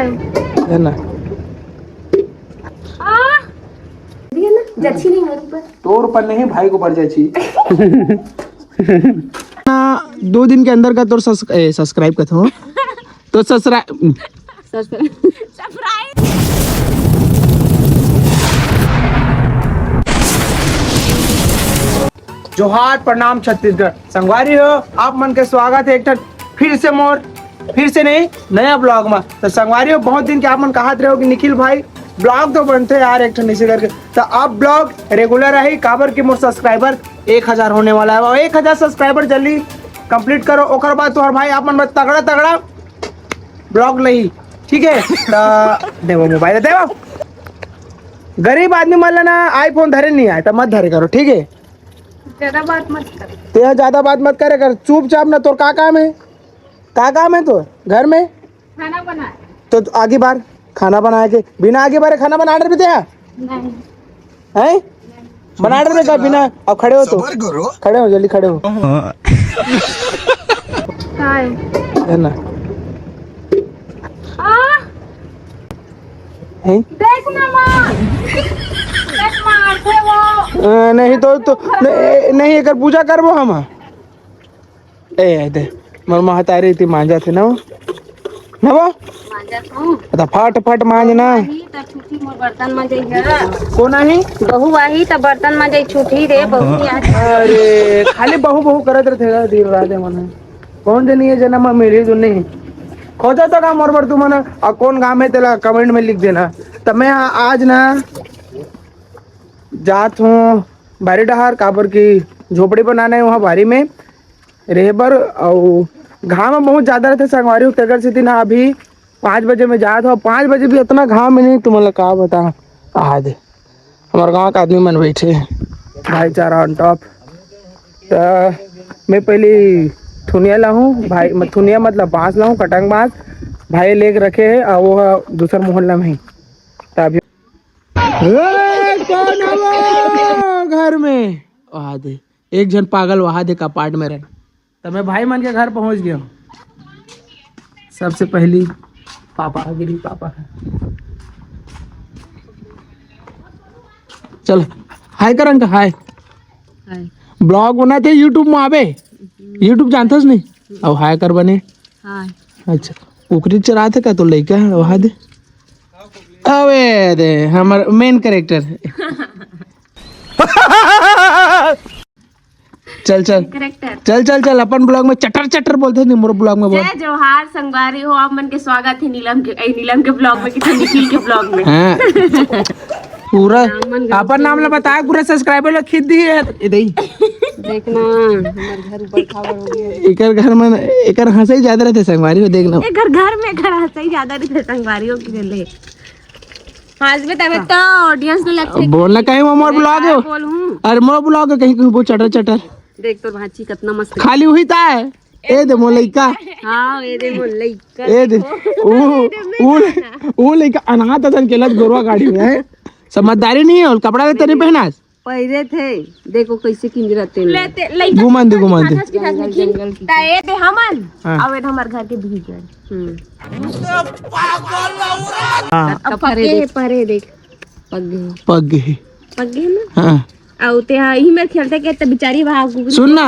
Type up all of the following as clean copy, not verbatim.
है ना जच्छी नहीं मेरे पर तोर पर नहीं भाई को पड़ जाची ना 2 दिन के अंदर का तो सब्सक्राइब करता हूँ तो सब्सक्राइब जोहार प्रणाम छत्तीसगढ़ संगवारी हो आप मन के स्वागत है एक फिर से नहीं नया ब्लॉग में। तो संगवारी हो बहुत दिन के आप मन कहत रहे हो कि निखिल भाई ब्लॉग तो बनते यार एक नीचे करके, तो अब ब्लॉग रेगुलर रही काबर की मोर सब्सक्राइबर 1000 होने वाला है और 1000 सब्सक्राइबर जल्दी कंप्लीट करो ओकर बाद तुम्हार भाई आप मन तगड़ा ब्लॉग नहीं ठीक है। तो देवो मोबाइल देवो गरीब आदमी मन ना आईफोन धरे नहीं आए तो मत धरे करो ठीक है। ज्यादा बात मत कर ते ज्यादा बात मत करे कर चुपचाप ना। तोर का काम है तो घर में खाना बना तो आगे बार खाना बनाए के बिना आगे बार खाना बना ऑर्डर भी दे नहीं हैं बना ऑर्डर में का बिना अब खड़े हो तो खड़े हो जल्दी खड़े हो है ना हैं देख ना मां देख मारते वो नहीं तो नहीं एक पूजा करबो हम ए दे मर महतारी थी मांजा थे ना वो मांजा तो फट मांजना ही त छुट्टी मोर बर्तन में जाई को नहीं बहू आही त बर्तन में जाई छुट्टी रे बहू आज अरे खाली बहू करत रहे दिन रात मन कौन जनी है जना मेरी जो नहीं खोजा तो काम और तू मन कौन गाँव में तेला कमेंट में लिख देना। तो मैं आज ना जात हूँ बारी डहार काबर की झोपड़ी बनाना है वहाँ बारी में रेबर और घाम में बहुत ज्यादा रहते संगवारी हो तेकर से ना अभी 5 बजे में जात हो 5 बजे भी इतना घाम में नहीं तुम्हें का बता आज हमारे गाँव का आदमी मन बैठे भाईचारा ऑन टॉप। तो मैं पहले थुनिया लाऊं भाई थुनिया मतलब बांस लाऊं कटंग बांस भाई लेके रखे है और वो दूसरा मोहल्ला में ही तभी घर में वहा दे एक जन पागल वहा दे का पार्ट में रहे। तो मैं भाई मन के घर पहुंच गया हूँ। सबसे पहली पापा गिरी पापा चल हाय कर अंक हाय ब्लॉग बना थे यूट्यूब में आवे यूट्यूब जानता नहीं अब हाय कर बने हां अच्छा कुकरी चरा थे का तो लइका है वहा दे अबे दे हमार मेन कैरेक्टर चल अपन ब्लॉग में चटर बोलते हैं मोर ब्लॉग में बोल जय जोहार संगवारी हो आप मन के स्वागत है नीलम के ब्लॉग में किसी निखिल के ब्लॉग में पूरा अपन नाम ला बताया पूरा सब्सक्राइबर लोग खींच दी है देखना हमारे घर ऊपर खबर हो गया एकर घर में एकर हंसे ही ज्यादा रहते संगवारी हो देखना घर में हंसे ही ज्यादा रहते संगवारियों की ले आज में तब तो ऑडियंस ने लगते बोलना कहीं मोर ब्लॉग हो बोलूं अरे मोर ब्लॉग है कहीं वो चटर देख तो भाची कितना मस्त खाली हुई ता है ए दे मोर लइका हां ए दे मोर लइका ए दे वो लइका अनाथ अदन केलत गोरवा गाड़ी में है समझदारी नहीं है और कपड़ा लेते नहीं पहना पहले थे देखो कैसे किंजरते लेते घुमान दे ताए दे हमन अब हमर घर के भीतर अब परे देख पग गए ना हां आउ ते ही में खेलते के त बिचारी भाग सुन ना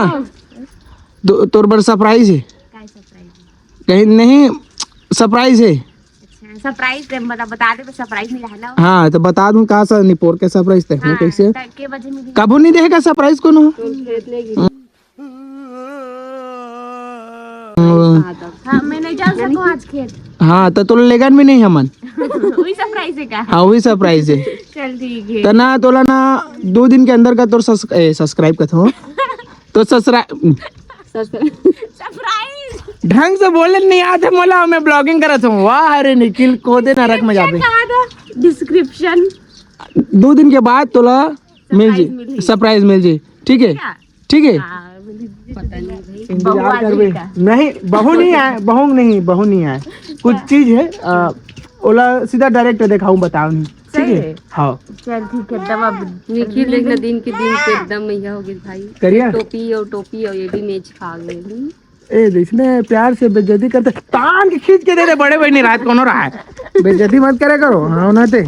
तोर बड़ सरप्राइज है काय सरप्राइज कहीं नहीं सरप्राइज है अच्छा सरप्राइज दे बता दे सरप्राइज नहीं रहला हाँ तो बता दूं कहा सा निपोर के सरप्राइज थे कैसे के बजे में कबू नहीं देगा सरप्राइज को ना हां मैं नहीं जा सकूं आज खेत हाँ तो लेगन भी नहीं हमन वही सरप्राइज है का हाँ वही सरप्राइज है चल ठीक है तो ना तोला ना 2 दिन के अंदर का तो सब्सक्राइब करता हूँ तो सरप्राइज ढंग से बोले नहीं आते मोला मैं ब्लॉगिंग करत हूँ वाह अरे निखिल को दे नरक में जाबे डिस्क्रिप्शन 2 दिन के बाद तोला सरप्राइज मिल जी ठीक है इंतजार करबे नहीं बहू नहीं आए कुछ चीज है ओला सीधा डायरेक्ट दिखाऊं बताऊं नहीं ठीक है हाँ चल ठीक है दवा निखिल देखना दिन के दिन पे एकदम मैया हो गई भाई करिया टोपी और ये भी मैच खा गए ए इसने प्यार से बेइज्जती करते तान के खींच के दे दे बड़े बहनी रात कौन हो रहा है बेइज्जती मत करे करो हाँ ना ते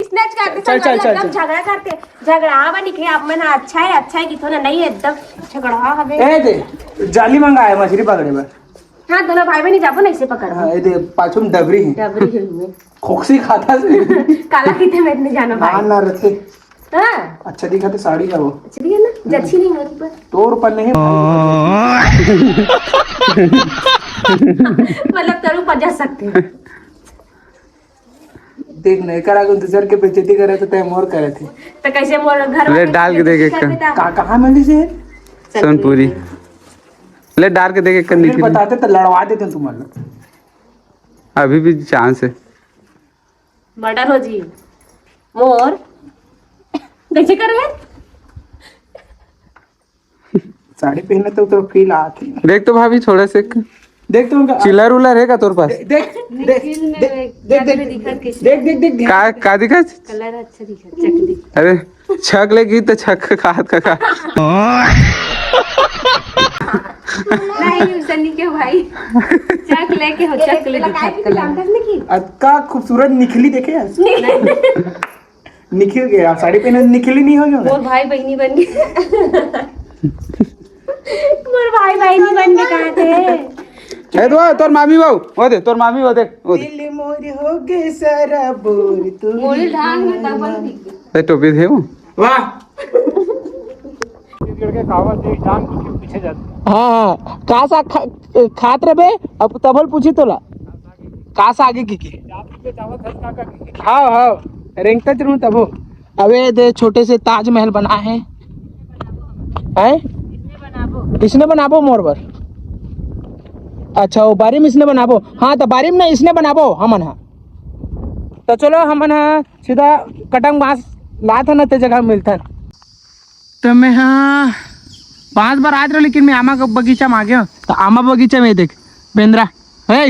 स्नैच करते चल, चल, चल, एकदम झगड़ा करते झगड़ा बा निकले आप मन अच्छा है कि थोड़ा नहीं है एकदम झगड़ा हवे ए दे जाली मंगाया मछली पकड़े में हाँ दोनों भाई बहन जाबो नहीं से पकड़ हाँ ए दे पाछू में डबरी है डबरी है में खोखसी खाता से काला किते में नहीं जानो भाई मान ना रखे हां अच्छा दिखाते साड़ी का वो अच्छी है ना जच्छी नहीं मेरी पर तोर पर नहीं मतलब तरू पजा सकते हैं देख नहीं करा को दूसर के बेइज्जती करे तो तय मोर करे थे तो कैसे मोर घर ले डाल के देख एक कहाँ मंदिर से सोनपुरी ले डाल के देख एक फिर निकली बताते तो लड़वा देते तुम्हारे अभी भी चांस है मर्डर हो जी मोर कैसे कर रहे साड़ी पहनने तो फील आती है देख तो भाभी थोड़ा से देख तो उनका चिलर उलर है का तोर पास देख देख देख देख देख देख का दिखा कलर अच्छा दिखा चक दिखा अरे छक लेगी तो छक का खा नहीं सन्नी के भाई चक लेके हो चक ले दिखा कलर अक्का खूबसूरत निखली देखे निखिल गया साड़ी पहने निखली नहीं हो मोर भाई बहनी बन गए मोर भाई बहनी बन के कहा थे ए तो तोर मामी बाऊ ओ दे तोर मामी वो देख ओ दे दिल मोर हो गए सारा बोर तू मोरी ढांग में डबल दिख ए टोपी थे वो वाह के कावा देख जान कुछ पीछे जाते हां का सा खात रे बे अब तबल पूछी तोला का सा आगे की हां हां रेंगता चलूं तबो अबे दे छोटे से ताजमहल बना है इसने बनाबो मोर बर अच्छा वो बारी में इसने बनाबो हाँ तो बारी में नहीं इसने बनाबो हमन हा तो चलो हमन हा सीधा कटंग बांस लात है ना ते जगह मिलता तो मैं हाँ 5 बार आज रहा लेकिन मैं आमा का बगीचा में आ गया तो आमा बगीचा में देख बेंद्रा है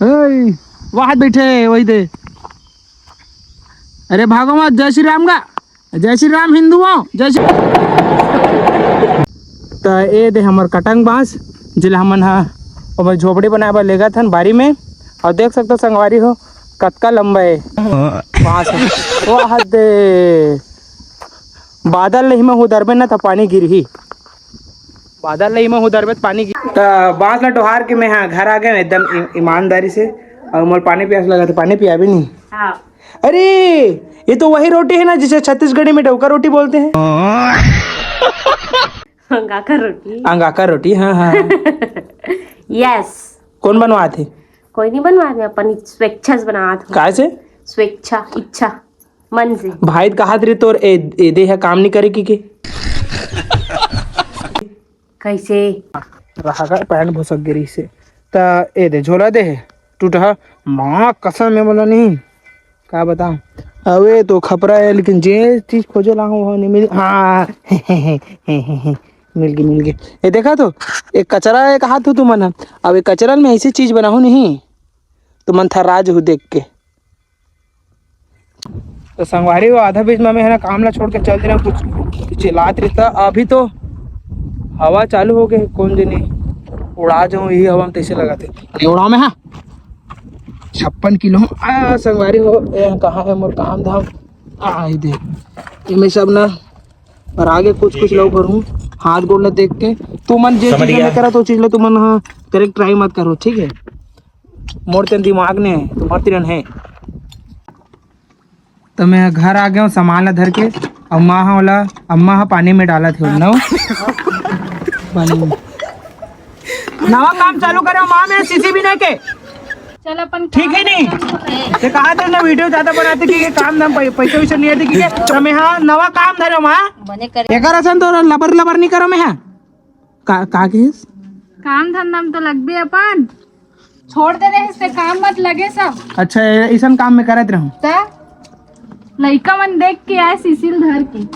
वहां बैठे वही दे अरे भागो मत जय श्री राम का जय श्री राम हिंदुओं जय श्री तो ये दे हमर कटंग बांस जिला हमन हा और झोपड़ी बनाए बर लेगा था बारी में और देख सकते संगवारी हो कतका लंबा है बांस वो हद दे बादल नहीं में उधरबे ना था पानी गिर ही बादल नहीं में उधरबे पानी गिर तो बांस ला डोहार के मैं हाँ घर आ गए एकदम ईमानदारी से और मोर पानी प्यास लगा तो पानी पिया भी नहीं हाँ अरे ये तो वही रोटी है ना जिसे छत्तीसगढ़ी में डोका रोटी बोलते हैं अंगाकर रोटी अंगाकर रोटी हाँ हाँ यस कौन बनवा थे कोई नहीं बनवा मैं अपन स्वेच्छा से बना था काय से स्वेच्छा इच्छा मन से भाई कहा रे तोर ए दे है काम नहीं करे की कैसे रहा का पैंट भुसक गिरी से ता ए दे झोला दे है टूटा माँ कसम में बोला नहीं क्या बताऊं अवे तो खपरा है लेकिन जे चीज खोजे ला हूँ नहीं मिली हाँ मिल गई ये देखा तो एक कचरा एक हाथ हो तू मना अब एक कचरा में ऐसी चीज बनाऊ नहीं तो मन था राज हो देख के तो संगवारी वो आधा बीच में है ना काम ला छोड़ के चल देना कुछ चिल्लात रहता अभी तो हवा चालू हो गई कौन जनी उड़ा जाऊँ यही हवा में तैसे लगाते नहीं उड़ाओ में हाँ 56 किलो संगवारी हो कहाँ है मोर काम धाम आई दे मैं सब ना और आगे कुछ कुछ लोग करूँ हाथ गोड़ देख के तू मन जो चीज में करा तो चीज लो तू मन हाँ करेक्ट ट्राई मत करो ठीक है मोर तेन दिमाग ने तुम्हार तिरन है तो मैं घर आ गया हूँ सामान ला धर के अम्मा हाँ पानी में डाला थे ना पानी में नवा काम चालू करे माँ में सीसी भी नहीं के चल अपन ठीक है नहीं ते कहा था ना वीडियो ज्यादा बनाते कि काम धाम पैसे वैसे नहीं आते कि तो मैं हाँ नवा काम धरो माँ बने करे एकर असन तो लबर नहीं करो मैं हाँ का केस काम धंधा में तो लग भी अपन छोड़ दे रहे इससे काम मत लगे सब अच्छा ऐसा काम में करत रहूँ लड़का मन देख के आए सीसील धर के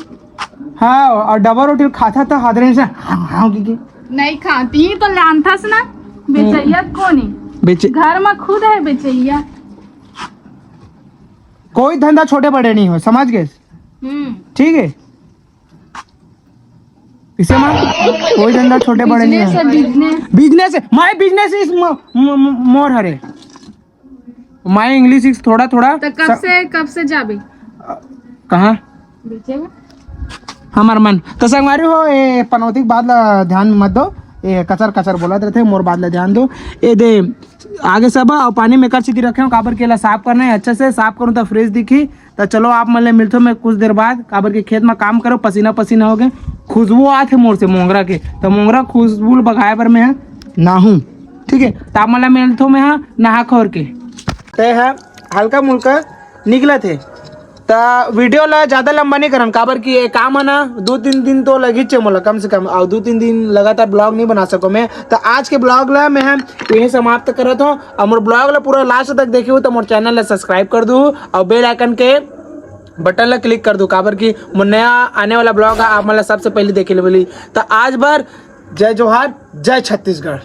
हाँ और डबल रोटी खाता था हादरे से हाँ की नहीं खाती तो लानथस ना बेचैया कोनी बेचे घर में खुद है बेचैया कोई धंधा छोटे बड़े नहीं हो समझ गए ठीक है इसे माँ कोई धंधा छोटे बड़े नहीं है। Business my business is more Hare my English is थोड़ा थोड़ा तो कब से जाबे कहाँ बेचेगा हमार मन तो संगवारी हो ये पनौती के बाद ला ध्यान मत दो ये कचर कचर बोला रहते मोर बाद ला ध्यान दो ये दे आगे सब और पानी में कर सीधी रखे हो काबर केला साफ करना है अच्छे से साफ करूँ तो फ्रेश दिखी तो चलो आप मतलब मिलते हो मैं कुछ देर बाद काबर के खेत में काम करो पसीना पसीना हो गए खुशबू आते मोर से मोंगरा के तो मोंगरा खुशबू बगाए पर मैं ना हूँ ठीक है तो आप मतलब मिलते हो मैं हाँ नहा खोर के तय है हल्का मुल्का निकला थे तो वीडियो ला ज़्यादा लंबा नहीं करम काबर की ये काम है ना 2-3 दिन तो लगी चे मोला कम से कम और 2-3 दिन लगातार ब्लॉग नहीं बना सको मैं तो आज के ब्लॉग ला मैं यही समाप्त करत हूँ और मोर ब्लॉग ला पूरा लास्ट तक देखी हूँ तो मोर चैनल ला सब्सक्राइब कर दूँ और बेल आइकन के बटन ला क्लिक कर दूँ काबर की मोर नया आने वाला ब्लॉग आप मतलब सबसे पहले देखे ले बोली तो आज बार जय जोहार जय छत्तीसगढ़।